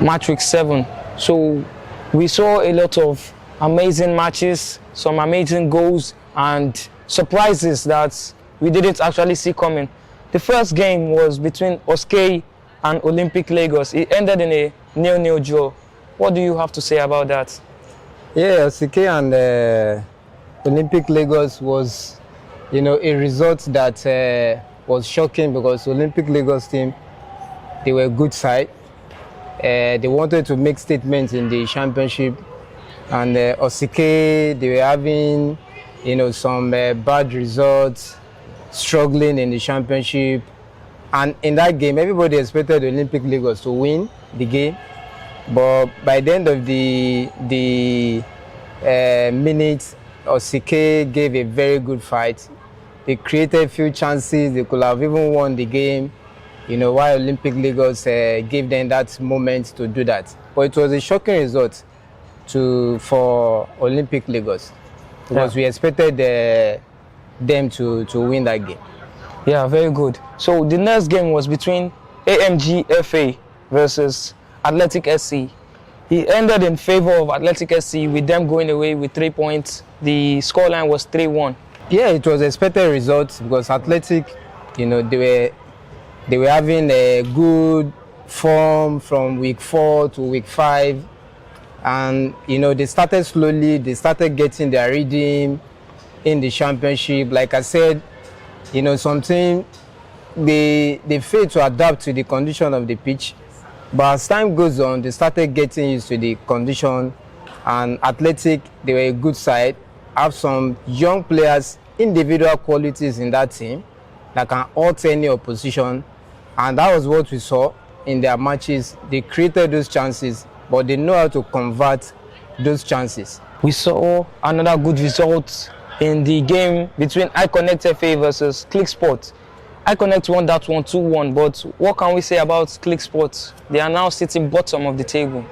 match week 7. So we saw a lot of amazing matches, some amazing goals and surprises that we didn't actually see coming. The first game was between Oskei and Olympic Lagos. It ended in a 0-0 draw. What do you have to say about that? Yeah, Oskei and Olympic Lagos was, a result that was shocking because Olympic Lagos team, they were a good side. They wanted to make statements in the championship, and Oskei, they were having, some bad results, struggling in the championship. And in that game, everybody expected Olympic Lagos to win the game, but by the end of the minutes, Oskei gave a very good fight. They created a few chances. They could have even won the game, while Olympic Lagos gave them that moment to do that. But it was a shocking result for Olympic Lagos because we expected them to win that game. Yeah, very good. So the next game was between AMG FA versus Athletic SC. It ended in favor of Athletic SC with them going away with 3 points. The scoreline was 3-1. Yeah, it was expected result because Athletic, they were having a good form from week 4 to week 5, and they started slowly. They started getting their rhythm in the championship. Like I said, something they failed to adapt to the condition of the pitch, but as time goes on, they started getting used to the condition. And Athletic, they were a good side, have some young players, individual qualities in that team that can halt any opposition, and that was what we saw in their matches. They created those chances, but they know how to convert those chances. We saw another good result in the game between iConnect FA versus ClickSport. iConnect won that one 2-1, but what can we say about ClickSport? They are now sitting bottom of the table.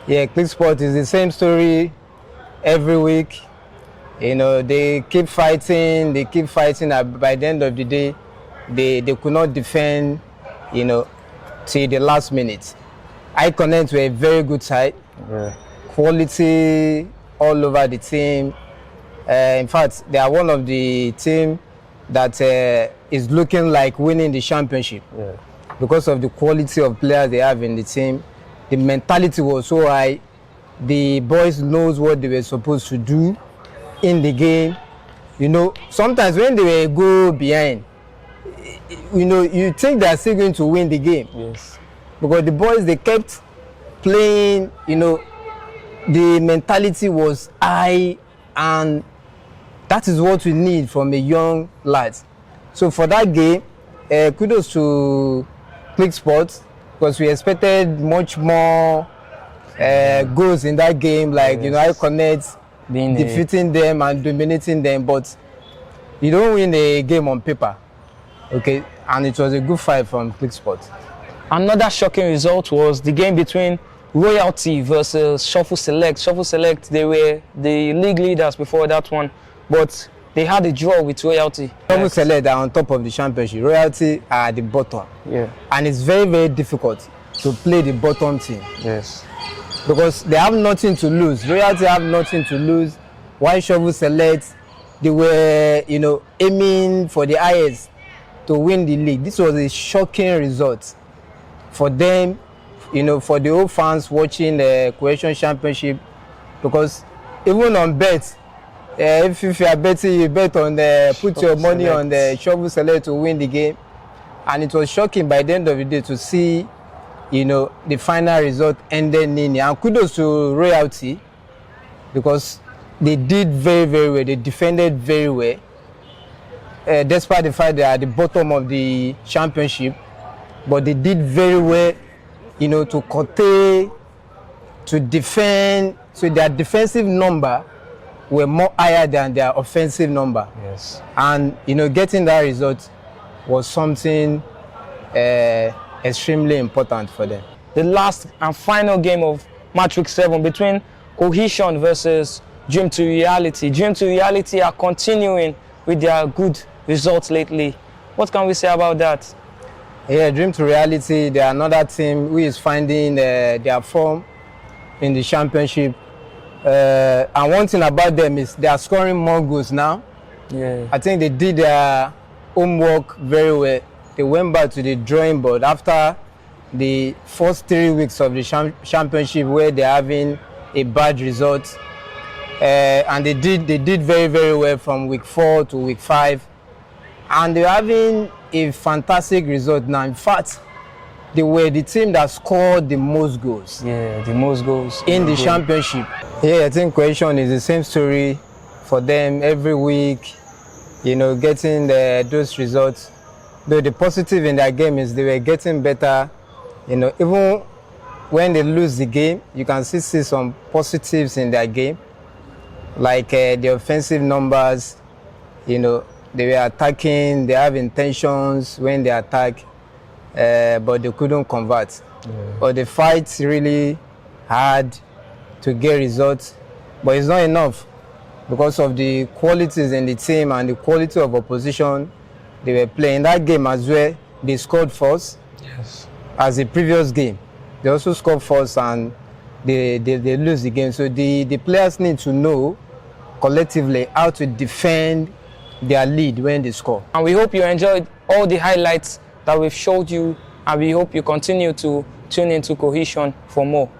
Yeah, ClickSport is the same story every week. They keep fighting, and by the end of the day, they could not defend, till the last minute. iConnect were a very good side. Yeah. Quality all over the team. In fact, they are one of the team that is looking like winning the championship. Yeah. Because of the quality of players they have in the team. The mentality was so high. The boys knows what they were supposed to do in the game. Sometimes when they were go behind, you think they are still going to win the game. Yes. Because the boys, they kept playing, the mentality was high, and that is what we need from a young lad. So for that game, kudos to ClickSport, because we expected much more goals in that game, like, yes. iConnect defeating them and dominating them, but you don't win a game on paper. Okay, and it was a good fight from ClickSport. Another shocking result was the game between Royalty versus Shuffle Select. Shuffle Select, they were the league leaders before that one, but they had a draw with Royalty. Shuffle Select are on top of the championship. Royalty are at the bottom. Yeah. And it's very, very difficult to play the bottom team. Yes. Because they have nothing to lose. Royalty have nothing to lose. While Shuffle Select, they were, aiming for the highest to win the league. This was a shocking result for them, for the old fans watching the Cohesion Championship, because even on bets, if you are betting, you bet on put your money on the Shuffle Select to win the game, and it was shocking by the end of the day to see, the final result ended nil. And kudos to Royalty, because they did very, very well. They defended very well. Despite the fact they are at the bottom of the championship, but they did very well, to curtail, to defend. So their defensive number were more higher than their offensive number. Yes. And getting that result was something extremely important for them. The last and final game of match week 7 between Cohesion versus Dream to Reality. Dream to Reality are continuing with their good results lately. What can we say about that? Yeah, dream to reality. They are another team who is finding their form in the championship. And one thing about them is they are scoring more goals now. Yeah. I think they did their homework very well. They went back to the drawing board after the first 3 weeks of the championship where they're having a bad result. And they did very, very well from week 4 to week 5. And they're having a fantastic result now. In fact, they were the team that scored the most goals. Yeah, the most goals in the championship. Yeah, I think Cohesion is the same story for them every week, getting those results. Though the positive in their game is they were getting better. Even when they lose the game, you can still see some positives in their game, like the offensive numbers. They were attacking, they have intentions when they attack, but they couldn't convert. Yeah. But the fight really hard to get results, but it's not enough because of the qualities in the team and the quality of opposition they were playing. That game as well, they scored first. Yes. As the previous game. They also scored first and they lose the game. So the players need to know collectively how to defend their lead when they score. And we hope you enjoyed all the highlights that we've showed you, and we hope you continue to tune into Cohesion for more.